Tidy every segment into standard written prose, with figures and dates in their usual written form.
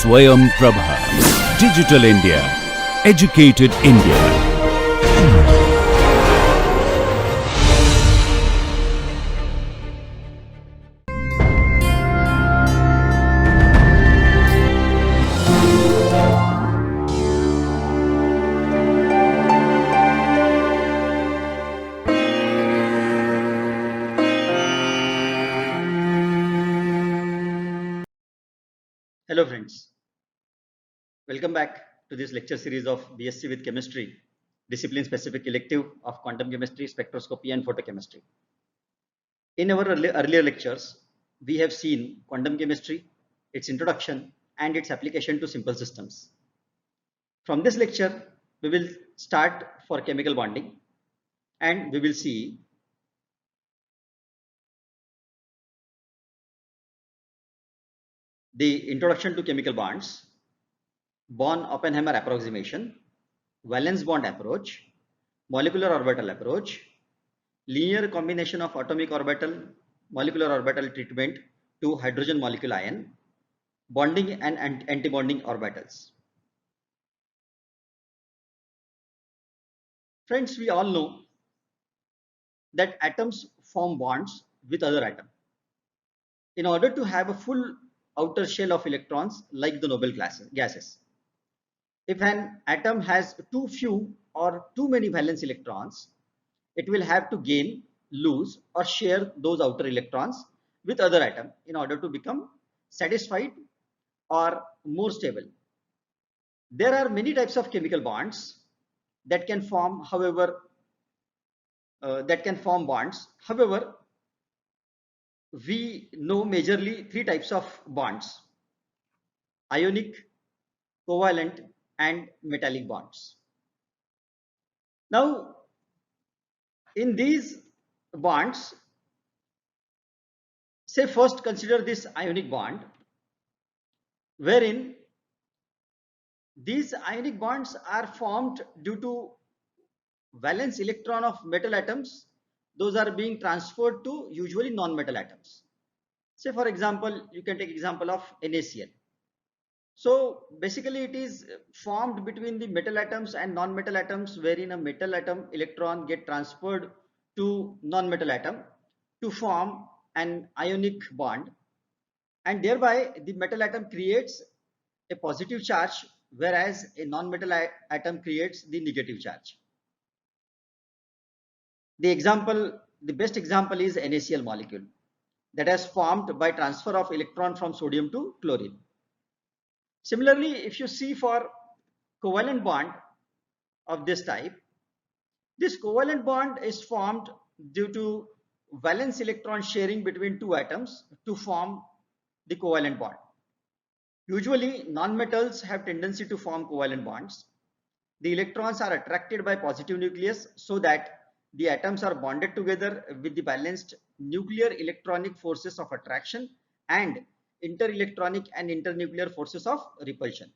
Swayam Prabha. Digital India. Educated India. Hello friends, welcome back to this lecture series of BSc with Chemistry, discipline specific elective of quantum chemistry, spectroscopy and photochemistry. In our earlier lectures, we have seen quantum chemistry, its introduction and its application to simple systems. From this lecture, we will start for chemical bonding and we will see the introduction to chemical bonds, Born-Oppenheimer approximation, valence bond approach, molecular orbital approach, linear combination of atomic orbital, molecular orbital treatment to hydrogen molecule ion, bonding and antibonding orbitals. Friends, we all know that atoms form bonds with other atoms in order to have a full outer shell of electrons like the noble gases. If an atom has too few or too many valence electrons, it will have to gain, lose or share those outer electrons with other atom in order to become satisfied or more stable. There are many types of chemical bonds that can form, bonds. However, we know majorly three types of bonds: ionic, covalent and metallic bonds. Now, in these bonds, say first consider this ionic bond, wherein these ionic bonds are formed due to valence electron of metal atoms. Those are being transferred to usually non-metal atoms. Say for example, you can take example of NaCl. So basically it is formed between the metal atoms and non-metal atoms, wherein a metal atom electron get transferred to non-metal atom to form an ionic bond, and thereby the metal atom creates a positive charge, whereas a non-metal atom creates the negative charge. The best example is NaCl molecule that has formed by transfer of electron from sodium to chlorine. Similarly, if you see for covalent bond of this type, this covalent bond is formed due to valence electron sharing between two atoms to form the covalent bond. Usually non-metals have tendency to form covalent bonds. The electrons are attracted by positive nucleus so that the atoms are bonded together with the balanced nuclear electronic forces of attraction and interelectronic and internuclear forces of repulsion.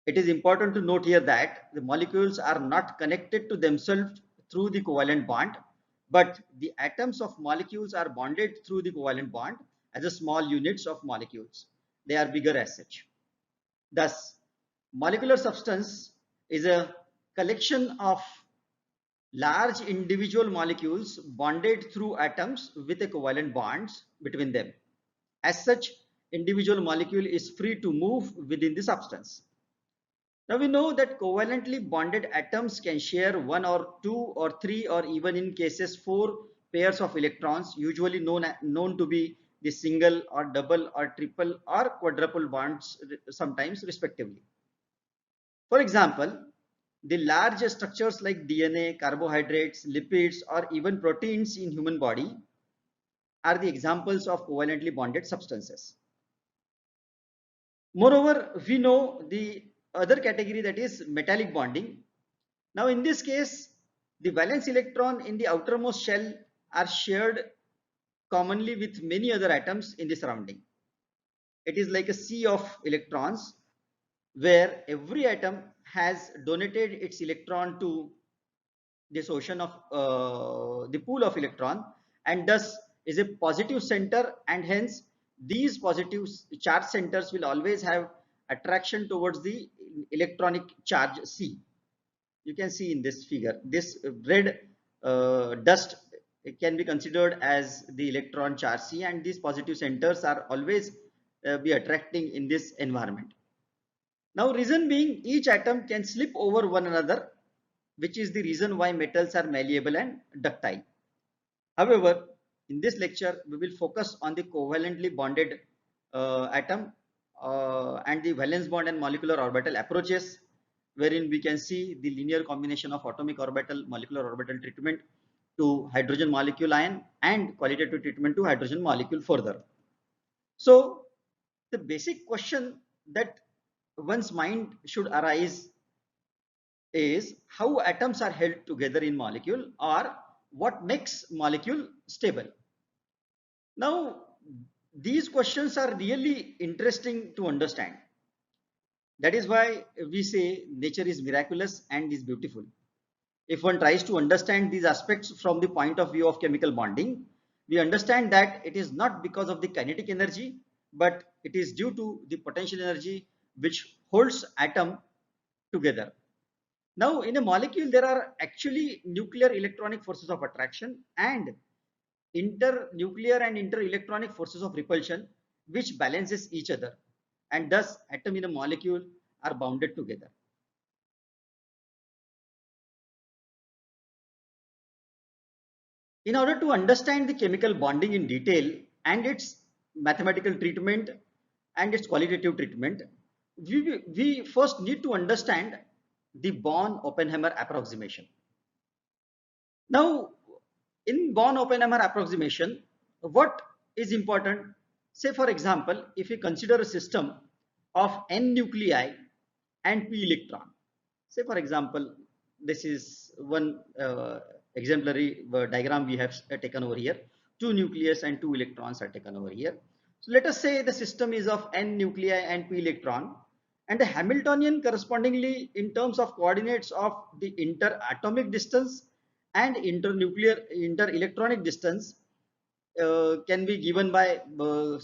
It is important to note here that the molecules are not connected to themselves through the covalent bond, but the atoms of molecules are bonded through the covalent bond as a small units of molecules. They are bigger as such. Thus, molecular substance is a collection of large individual molecules bonded through atoms with a covalent bonds between them. As such, individual molecule is free to move within the substance. Now we know that covalently bonded atoms can share one or two or three or even in cases 4 pairs of electrons, usually known to be the single or double or triple or quadruple bonds sometimes respectively. For example, the large structures like DNA, carbohydrates, lipids or even proteins in human body are the examples of covalently bonded substances. Moreover, we know the other category, that is metallic bonding. Now in this case, the valence electron in the outermost shell are shared commonly with many other atoms in the surrounding. It is like a sea of electrons where every atom has donated its electron to this ocean of the pool of electron, and thus is a positive center, and hence these positive charge centers will always have attraction towards the electronic charge C. You can see in this figure, this red dust can be considered as the electron charge C, and these positive centers are always be attracting in this environment. Now, reason being, each atom can slip over one another, which is the reason why metals are malleable and ductile. However, in this lecture, we will focus on the covalently bonded atom and the valence bond and molecular orbital approaches, wherein we can see the linear combination of atomic orbital, molecular orbital treatment to hydrogen molecule ion and qualitative treatment to hydrogen molecule further. So, the basic question that one's mind should arise is how atoms are held together in molecule, or what makes molecule stable. Now, these questions are really interesting to understand. That is why we say nature is miraculous and is beautiful. If one tries to understand these aspects from the point of view of chemical bonding, we understand that it is not because of the kinetic energy, but it is due to the potential energy which holds atom together. Now, in a molecule, there are actually nuclear electronic forces of attraction and internuclear and interelectronic forces of repulsion, which balances each other, and thus atom in a molecule are bounded together. In order to understand the chemical bonding in detail and its mathematical treatment and its qualitative treatment, we first need to understand the Born-Oppenheimer approximation. Now, in Born-Oppenheimer approximation, what is important? Say, for example, if we consider a system of n nuclei and p electron. Say, for example, this is one exemplary diagram we have taken over here. 2 nucleus and 2 electrons are taken over here. So let us say the system is of n nuclei and p electron, and the Hamiltonian correspondingly in terms of coordinates of the interatomic distance and interelectronic distance can be given by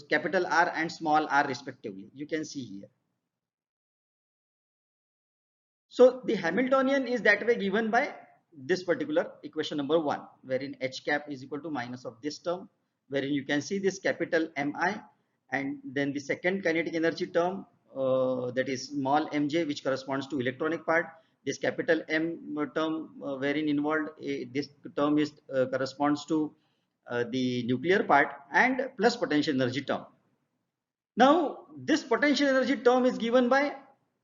capital R and small r respectively. You can see here. So the Hamiltonian is that way given by this particular equation number 1, wherein h cap is equal to minus of this term, wherein you can see this capital Mi, and then the second kinetic energy term, that is small mj, which corresponds to electronic part. This capital M term wherein involved this term is corresponds to the nuclear part, and plus potential energy term. Now, this potential energy term is given by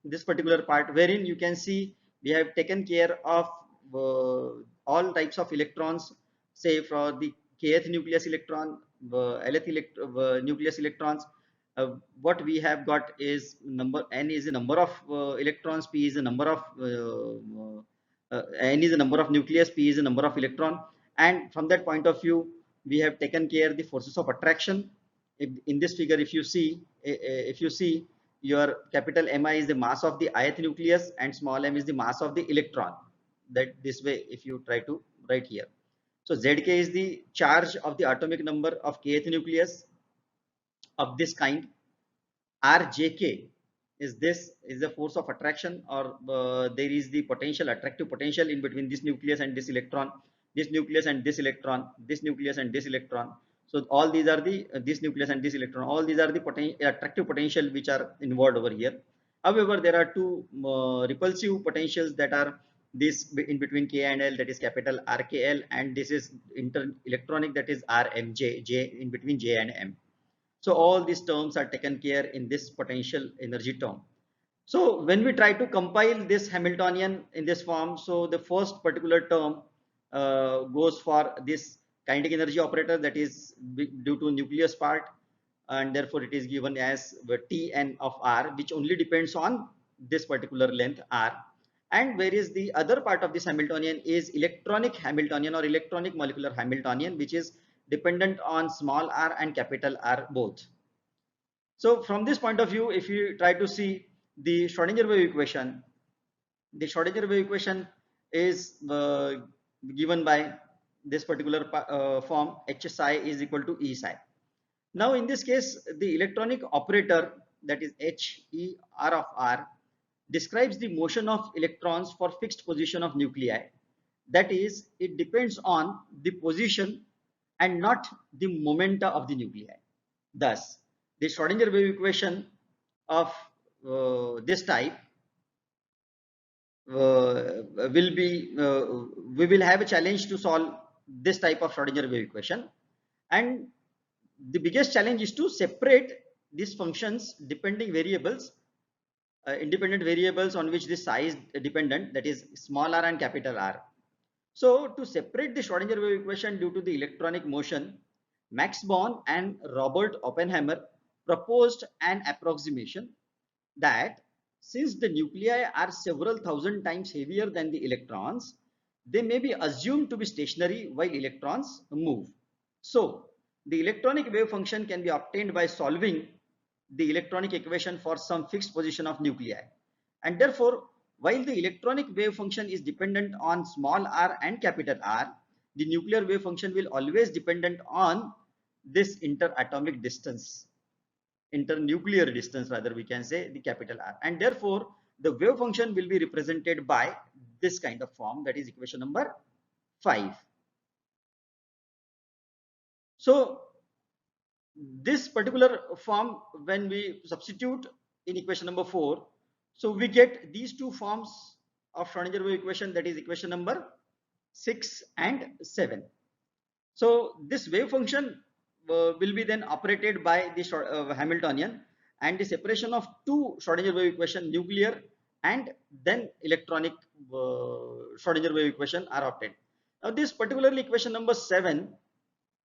this particular part, wherein you can see we have taken care of all types of electrons, say for the kth nucleus electron, lth nucleus electrons. What we have got is number n is the number of electrons, p is the number of n is the number of nucleus, p is the number of electron, and from that point of view, we have taken care the forces of attraction. In this figure, if you see your capital Mi is the mass of the ith nucleus and small m is the mass of the electron. That this way, if you try to write here. So Zk is the charge of the atomic number of kth nucleus of this kind. Rjk is the force of attraction, or there is the potential, attractive potential in between this nucleus and this electron, this nucleus and this electron, this nucleus and this electron. So all these are the this nucleus and this electron, all these are the attractive potential which are involved over here. However, there are two repulsive potentials that are this in between K and L, that is capital RKL, and this is electronic, that is RMJ, J in between J and M. So all these terms are taken care in this potential energy term. So when we try to compile this Hamiltonian in this form, so the first particular term goes for this kinetic energy operator, that is due to nucleus part, and therefore it is given as Tn of R, which only depends on this particular length R. And whereas the other part of this Hamiltonian is electronic Hamiltonian or electronic molecular Hamiltonian, which is dependent on small r and capital R both. So from this point of view, if you try to see the Schrodinger wave equation, the Schrodinger wave equation is given by this particular form, h psi is equal to E psi. Now in this case, the electronic operator, that is H E R of R, describes the motion of electrons for fixed position of nuclei. That is, it depends on the position and not the momenta of the nuclei. Thus, the Schrodinger wave equation of this type will be, we will have a challenge to solve this type of Schrodinger wave equation, and the biggest challenge is to separate these functions depending variables, independent variables on which this psi is dependent, that is small r and capital R. So to separate the Schrodinger wave equation due to the electronic motion, Max Born and Robert Oppenheimer proposed an approximation that since the nuclei are several thousand times heavier than the electrons, they may be assumed to be stationary while electrons move. So the electronic wave function can be obtained by solving the electronic equation for some fixed position of nuclei. And therefore, while the electronic wave function is dependent on small r and capital R, the nuclear wave function will always dependent on this interatomic distance, internuclear distance rather, we can say, the capital R. And therefore, the wave function will be represented by this kind of form, that is equation number 5. So this particular form, when we substitute in equation number 4, so we get these two forms of Schrodinger wave equation, that is equation number 6 and 7. So this wave function will be then operated by the Hamiltonian, and the separation of two Schrodinger wave equation, nuclear and then electronic Schrodinger wave equation, are obtained. Now this particularly equation number 7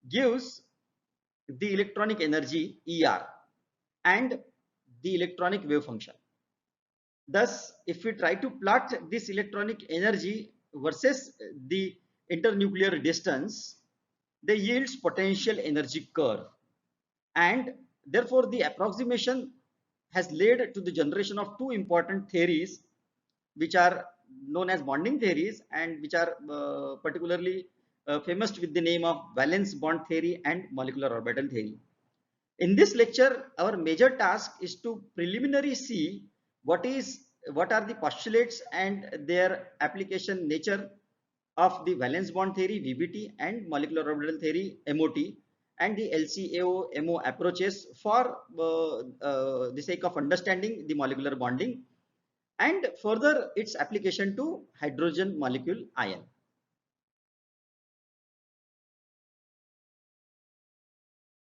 gives the electronic energy ER and the electronic wave function. Thus, if we try to plot this electronic energy versus the internuclear distance, they yields potential energy curve, and therefore the approximation has led to the generation of two important theories which are known as bonding theories, and which are particularly famous with the name of valence bond theory and molecular orbital theory. In this lecture, our major task is to preliminary see what are the postulates and their application nature of the valence bond theory VBT and molecular orbital theory MOT, and the LCAO MO approaches for the sake of understanding the molecular bonding, and further its application to hydrogen molecule ion.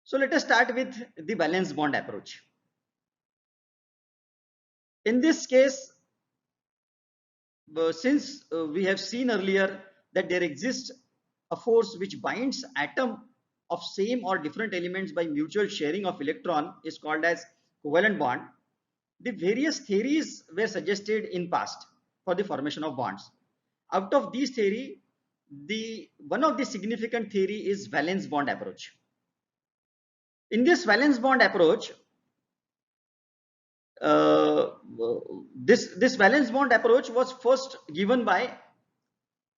So let us start with the valence bond approach. In this case, since we have seen earlier that there exists a force which binds atom of same or different elements by mutual sharing of electron is called as covalent bond. The various theories were suggested in past for the formation of bonds. Out of these theory, one of the significant theory is valence bond approach. In this valence bond approach, this valence bond approach was first given by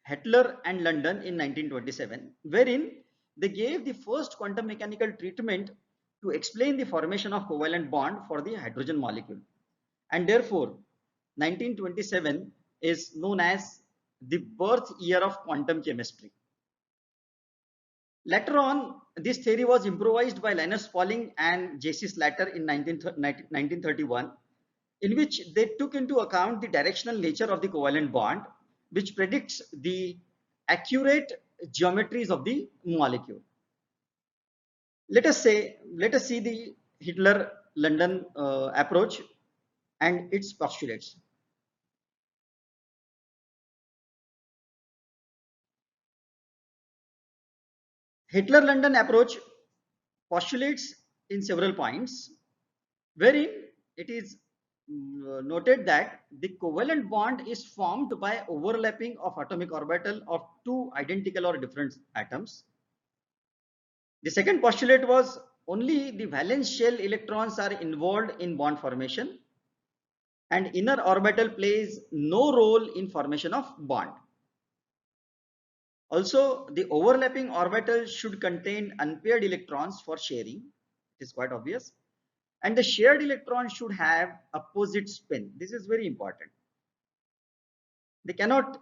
Hettler and London in 1927, wherein they gave the first quantum mechanical treatment to explain the formation of covalent bond for the hydrogen molecule, and therefore 1927 is known as the birth year of quantum chemistry. Later on, this theory was improvised by Linus Pauling and J.C. Slater in 1931, in which they took into account the directional nature of the covalent bond, which predicts the accurate geometries of the molecule. Let us see the Hettler-London approach and its postulates. Hettler-London approach postulates in several points, wherein it is noted that the covalent bond is formed by overlapping of atomic orbital of two identical or different atoms. The second postulate was only the valence shell electrons are involved in bond formation, and inner orbital plays no role in formation of bond. Also, the overlapping orbital should contain unpaired electrons for sharing. It is quite obvious. And the shared electron should have opposite spin. This is very important. They cannot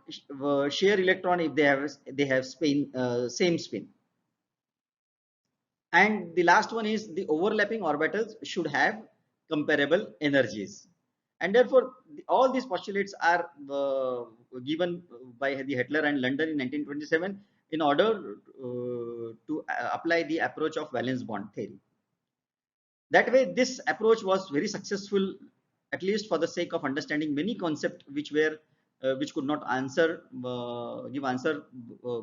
share electron if they have spin same spin. And the last one is the overlapping orbitals should have comparable energies. And therefore, all these postulates are given by the Hitler and London in 1927 in order to apply the approach of valence bond theory. That way, this approach was very successful, at least for the sake of understanding many concepts which could not give answer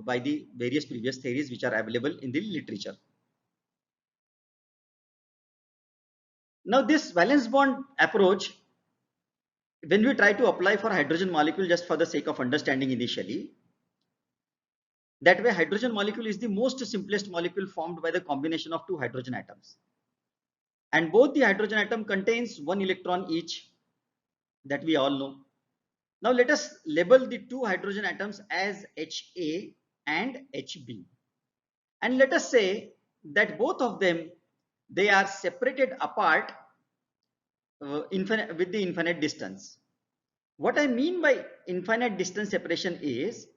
by the various previous theories which are available in the literature. Now, this valence bond approach, when we try to apply for hydrogen molecule, just for the sake of understanding initially, that way hydrogen molecule is the most simplest molecule formed by the combination of two hydrogen atoms. And both the hydrogen atom contains one electron each, that we all know. Now let us label the two hydrogen atoms as HA and HB. And let us say that both of them, they are separated apart with the infinite distance. What I mean by infinite distance separation is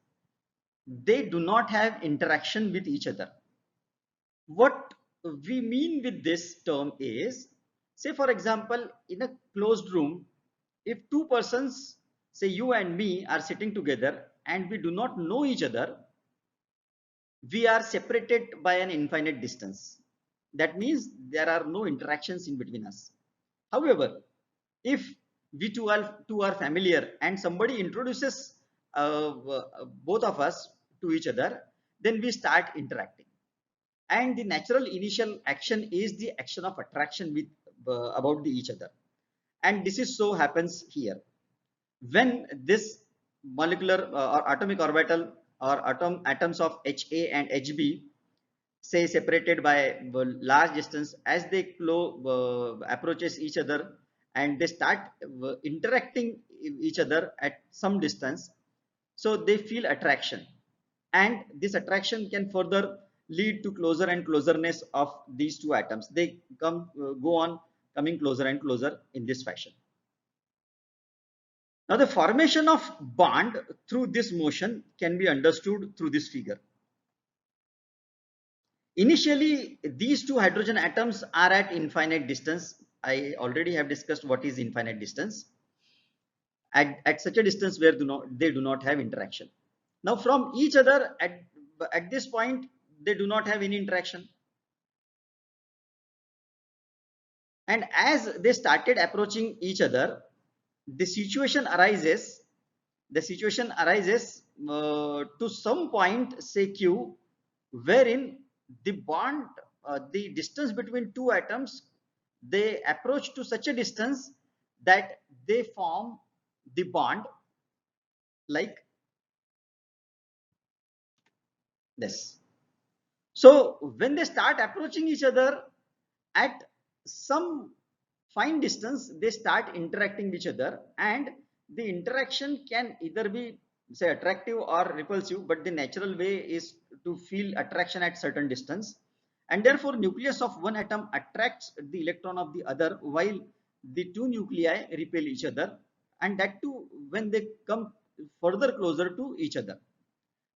they do not have interaction with each other. What we mean with this term is, say for example, in a closed room, if two persons, say you and me, are sitting together and we do not know each other, we are separated by an infinite distance. That means there are no interactions in between us. However, if we two are familiar and somebody introduces both of us to each other, then we start interacting. And the natural initial action is the action of attraction with about each other. And this is so happens here. When this molecular or atomic orbital or atoms of HA and HB, say separated by large distance, as they approaches each other and they start interacting each other at some distance, so they feel attraction, and this attraction can further lead to closer and closerness of these two atoms. They go on coming closer and closer in this fashion. Now the formation of bond through this motion can be understood through this figure. Initially, these two hydrogen atoms are at infinite distance. I already have discussed what is infinite distance. At such a distance where they do not have interaction. Now from each other at this point, they do not have any interaction. And as they started approaching each other, the situation arises to some point, say Q, wherein the bond, the distance between two atoms, they approach to such a distance that they form the bond like this. So when they start approaching each other at some fine distance, they start interacting with each other, and the interaction can either be, say, attractive or repulsive, but the natural way is to feel attraction at certain distance, and therefore nucleus of one atom attracts the electron of the other while the two nuclei repel each other, and that too when they come further closer to each other.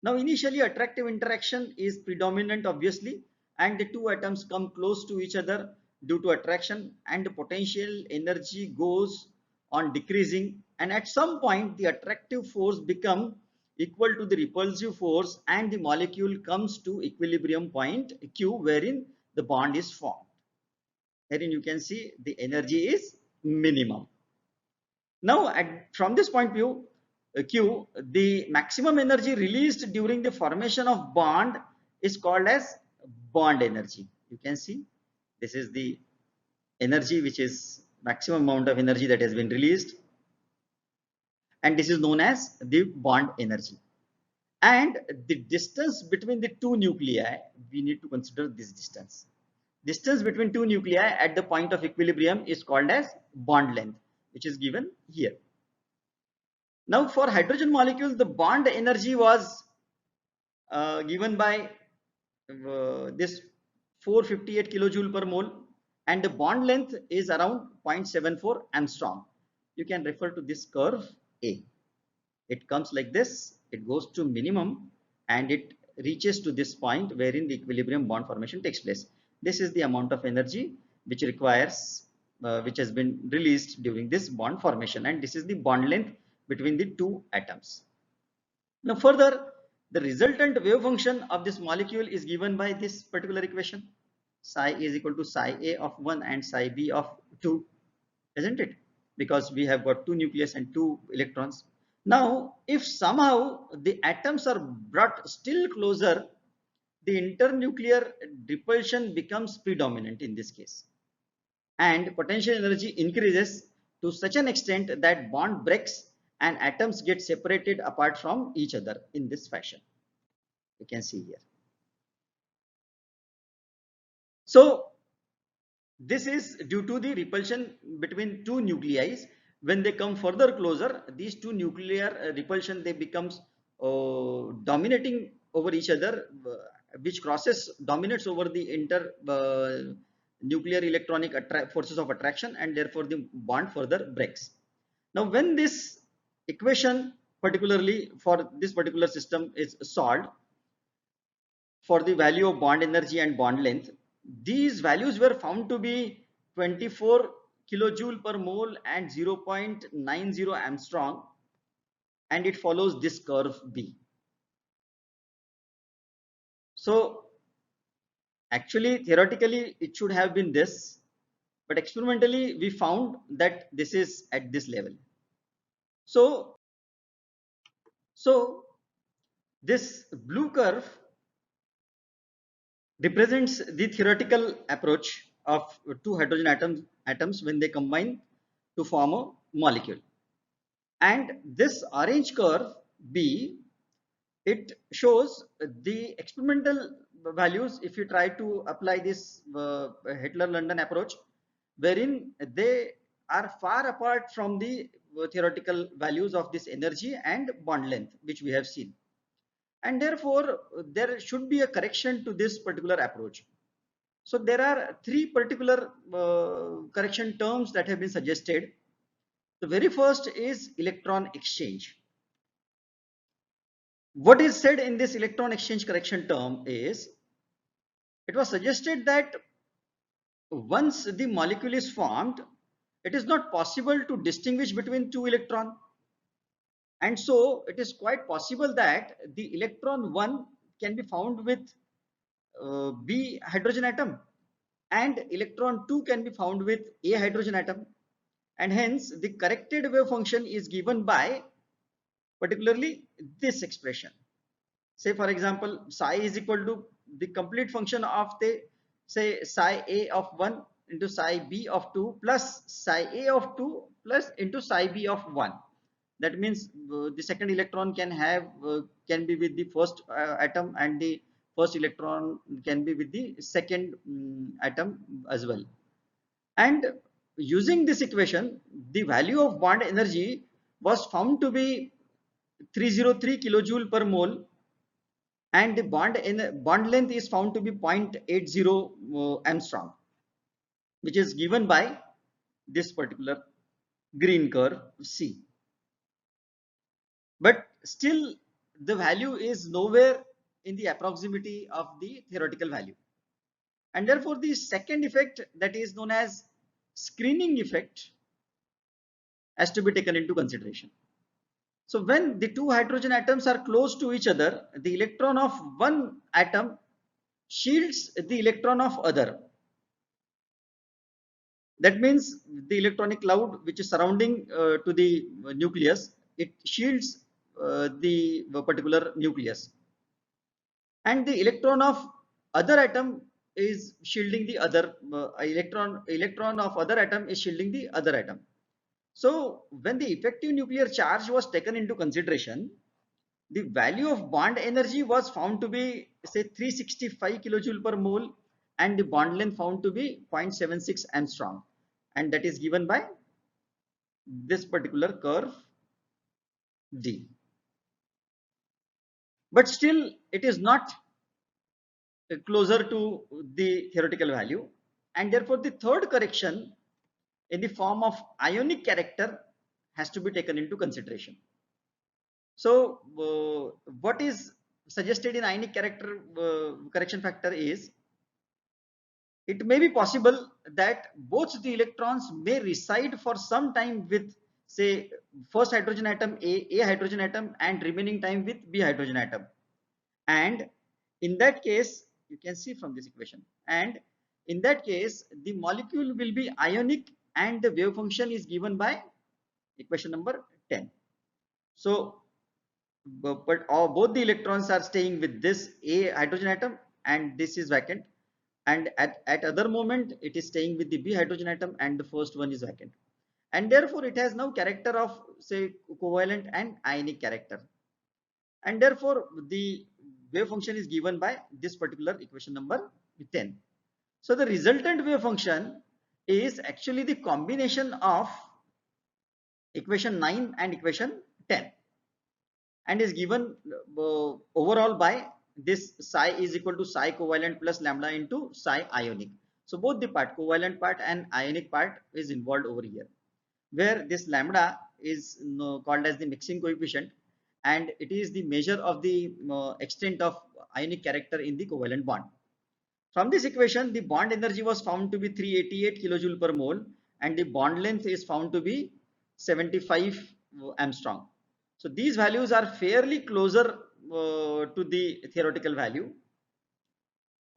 Now initially attractive interaction is predominant obviously, and the two atoms come close to each other due to attraction, and the potential energy goes on decreasing, and at some point the attractive force become equal to the repulsive force, and the molecule comes to equilibrium point Q, wherein the bond is formed. Herein you can see the energy is minimum. Now from this point of view, Q, the maximum energy released during the formation of bond is called as bond energy. You can see this is the energy, which is maximum amount of energy that has been released, and this is known as the bond energy. And the distance between the two nuclei, we need to consider this distance. Distance between two nuclei at the point of equilibrium is called as bond length, which is given here. Now for hydrogen molecule, the bond energy was given by this 458 kilojoule per mole, and the bond length is around 0.74 angstrom. You can refer to this curve A. It comes like this, it goes to minimum and it reaches to this point wherein the equilibrium bond formation takes place. This is the amount of energy which requires, which has been released during this bond formation, and this is the bond length between the two atoms. Now further, the resultant wave function of this molecule is given by this particular equation. Psi is equal to psi A of 1 and psi B of 2, isn't it? Because we have got two nucleus and two electrons. Now, if somehow the atoms are brought still closer, the internuclear repulsion becomes predominant in this case, and potential energy increases to such an extent that bond breaks and atoms get separated apart from each other in this fashion. You can see here. So this is due to the repulsion between two nuclei. When they come further closer, these two nuclear repulsion, they becomes dominating over each other, which dominates over the nuclear electronic forces of attraction, and therefore the bond further breaks. Now when this equation particularly for this particular system is solved for the value of bond energy and bond length, these values were found to be 24 kilojoule per mole and 0.90 angstrom, and it follows this curve B. So actually theoretically it should have been this, but experimentally we found that this is at this level. So this blue curve represents the theoretical approach of two hydrogen atoms when they combine to form a molecule. And this orange curve B, it shows the experimental values if you try to apply this Hitler-London approach, wherein they are far apart from the theoretical values of this energy and bond length which we have seen. And therefore there should be a correction to this particular approach. So there are three particular correction terms that have been suggested. The very first is electron exchange. What is said in this electron exchange correction term is, it was suggested that once the molecule is formed, it is not possible to distinguish between two electrons. And so it is quite possible that the electron 1 can be found with B hydrogen atom, and electron 2 can be found with A hydrogen atom, and hence the corrected wave function is given by particularly this expression. Say for example, psi is equal to the complete function of the, say, psi A of 1 into psi B of 2 plus psi A of 2 plus into psi B of 1. That means the second electron can be with the first atom, and the first electron can be with the second atom as well. And using this equation, the value of bond energy was found to be 303 kilojoule per mole, and the bond length is found to be 0.80 angstrom, which is given by this particular green curve C. But still the value is nowhere in the approximity of the theoretical value, and therefore the second effect, that is known as screening effect, has to be taken into consideration. So when the two hydrogen atoms are close to each other, the electron of one atom shields the electron of other. That means the electronic cloud which is surrounding to the nucleus, it shields the particular nucleus, and the electron of other atom is shielding the other electron of other atom is shielding the other atom. So when the effective nuclear charge was taken into consideration, the value of bond energy was found to be, say, 365 kilojoule per mole, and the bond length found to be 0.76 angstrom, and that is given by this particular curve D. But still it is not closer to the theoretical value, and therefore the third correction in the form of ionic character has to be taken into consideration. So what is suggested in ionic character correction factor is, it may be possible that both the electrons may reside for some time with, say, first hydrogen atom A hydrogen atom, and remaining time with B hydrogen atom. And in that case, you can see from this equation, and in that case the molecule will be ionic and the wave function is given by equation number 10. So but both the electrons are staying with this A hydrogen atom and this is vacant, and at other moment it is staying with the B hydrogen atom and the first one is vacant, and therefore it has now character of, say, covalent and ionic character, and therefore the wave function is given by this particular equation number 10. So the resultant wave function is actually the combination of equation 9 and equation 10, and is given overall by this psi is equal to psi covalent plus lambda into psi ionic. So both the part, covalent part and ionic part, is involved over here, where this lambda is called as the mixing coefficient, and it is the measure of the extent of ionic character in the covalent bond. From this equation, the bond energy was found to be 388 kilojoule per mole, and the bond length is found to be 75 Armstrong. So these values are fairly closer to the theoretical value,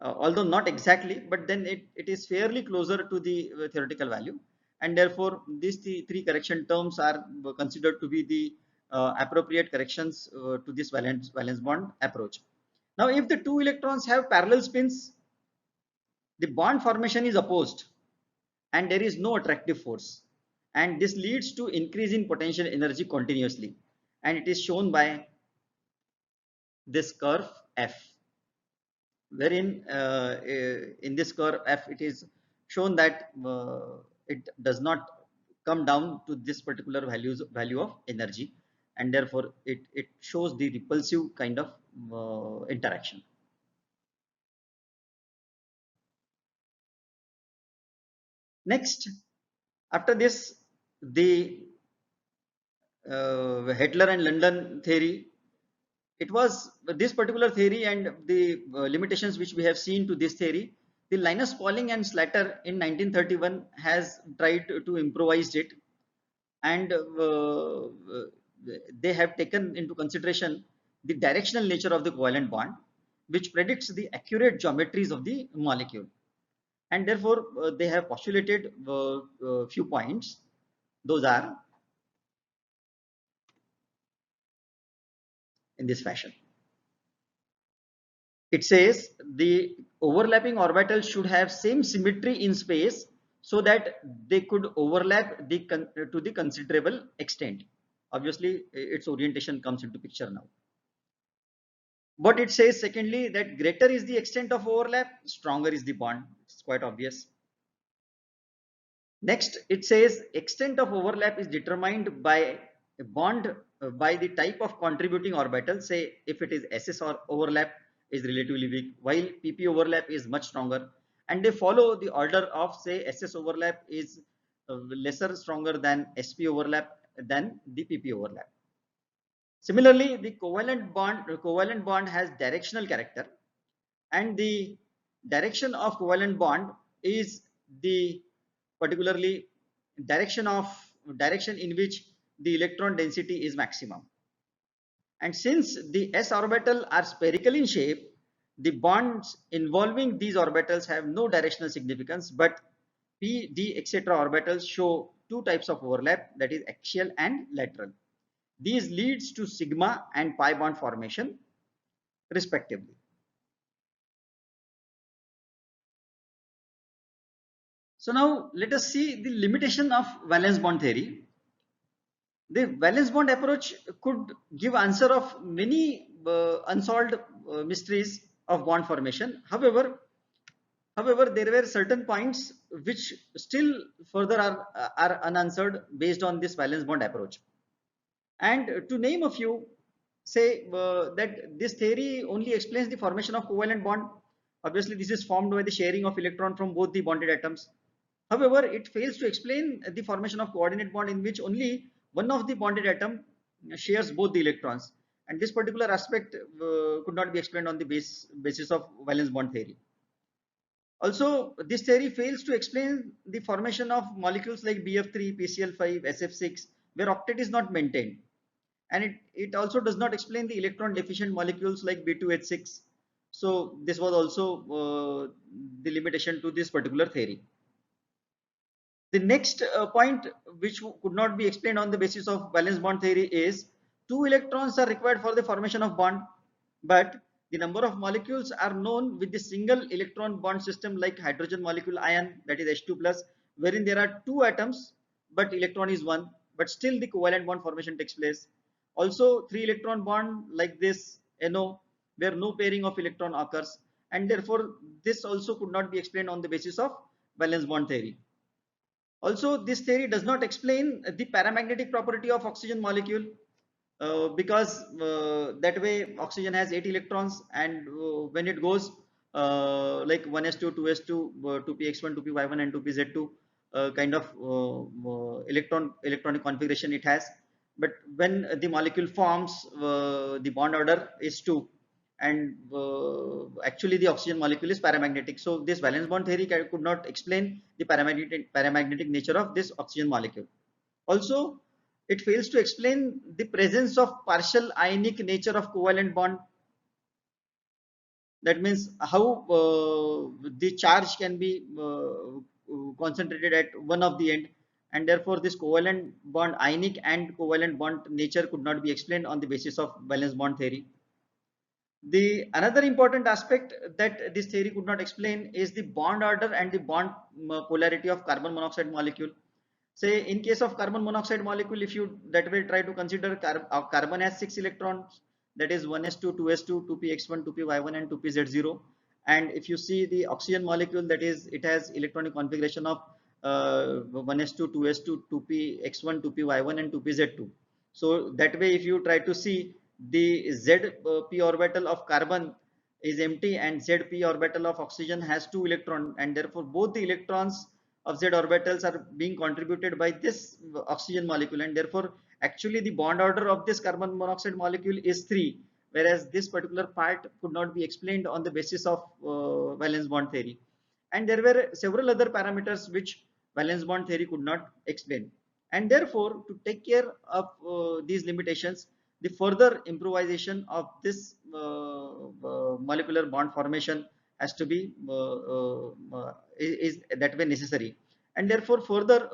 although not exactly, but then it is fairly closer to the theoretical value, and therefore these three correction terms are considered to be the appropriate corrections to this valence bond approach. Now, if the two electrons have parallel spins, the bond formation is opposed and there is no attractive force, and this leads to increase in potential energy continuously, and it is shown by this curve F, wherein in this curve F it is shown that it does not come down to this particular value of energy, and therefore it shows the repulsive kind of interaction. Next, after this, the Hettler and London theory. It was this particular theory and the limitations which we have seen to this theory. The Linus Pauling and Slater in 1931 has tried to improvise it, and they have taken into consideration the directional nature of the covalent bond, which predicts the accurate geometries of the molecule, and therefore they have postulated few points. Those are in this fashion. It says the overlapping orbitals should have same symmetry in space so that they could overlap to the considerable extent. Obviously, its orientation comes into picture now. But it says secondly that greater is the extent of overlap, stronger is the bond. It's quite obvious. Next, it says extent of overlap is determined by a bond by the type of contributing orbital. Say if it is SS or overlap is relatively weak, while PP overlap is much stronger, and they follow the order of, say, SS overlap is lesser stronger than SP overlap than the PP overlap. Similarly, the covalent bond has directional character, and the direction of covalent bond is the particularly direction in which the electron density is maximum. And since the s orbital are spherical in shape, the bonds involving these orbitals have no directional significance, but p, d, etc. orbitals show two types of overlap, that is axial and lateral. These leads to sigma and pi bond formation respectively. So now let us see the limitation of valence bond theory. The valence bond approach could give answer of many unsolved mysteries of bond formation. However, there were certain points which still further are unanswered based on this valence bond approach. And to name a few, say that this theory only explains the formation of covalent bond, Obviously, this is formed by the sharing of electron from both the bonded atoms. However, it fails to explain the formation of coordinate bond in which only one of the bonded atom shares both the electrons. And this particular aspect could not be explained on the basis of valence bond theory. Also, this theory fails to explain the formation of molecules like BF3, PCl5, SF6, where octet is not maintained. And it also does not explain the electron deficient molecules like B2H6. So this was also the limitation to this particular theory. The next point which could not be explained on the basis of valence bond theory is two electrons are required for the formation of bond, but the number of molecules are known with the single electron bond system like hydrogen molecule ion, that is H2 plus, wherein there are two atoms but electron is one, but still the covalent bond formation takes place. Also, three electron bond like this NO, where no pairing of electron occurs, and therefore this also could not be explained on the basis of valence bond theory. Also, this theory does not explain the paramagnetic property of oxygen molecule, because that way oxygen has 8 electrons, and when it goes like 1s2, 2s2, 2px1, 2py1 and 2pz2 kind of electronic configuration it has. But when the molecule forms, the bond order is 2, and actually the oxygen molecule is paramagnetic. So this valence bond theory could not explain the paramagnetic nature of this oxygen molecule. Also, it fails to explain the presence of partial ionic nature of covalent bond. That means how the charge can be concentrated at one of the end, and therefore this covalent bond, ionic and covalent bond nature could not be explained on the basis of valence bond theory. The another important aspect that this theory could not explain is the bond order and the bond polarity of carbon monoxide molecule. Say in case of carbon monoxide molecule, if you that way try to consider carbon has 6 electrons, that is 1s2, 2s2, 2px1, 2py1 and 2pz0. And if you see the oxygen molecule, that is it has electronic configuration of 1s2, 2s2, 2px1, 2py1 and 2pz2. So that way if you try to see the p orbital of carbon is empty and zp orbital of oxygen has 2 electrons, and therefore both the electrons of z orbitals are being contributed by this oxygen molecule, and therefore actually the bond order of this carbon monoxide molecule is 3, whereas this particular part could not be explained on the basis of valence bond theory. And there were several other parameters which valence bond theory could not explain, and therefore to take care of these limitations, the further improvisation of this molecular bond formation has to be is that way necessary. And therefore further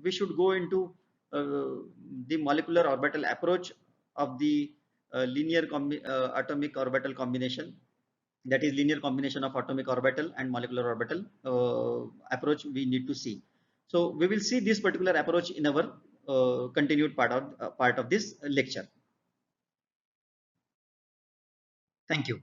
we should go into the molecular orbital approach of the linear atomic orbital combination, that is linear combination of atomic orbital and molecular orbital approach we need to see. So we will see this particular approach in our continued part of this lecture. Thank you.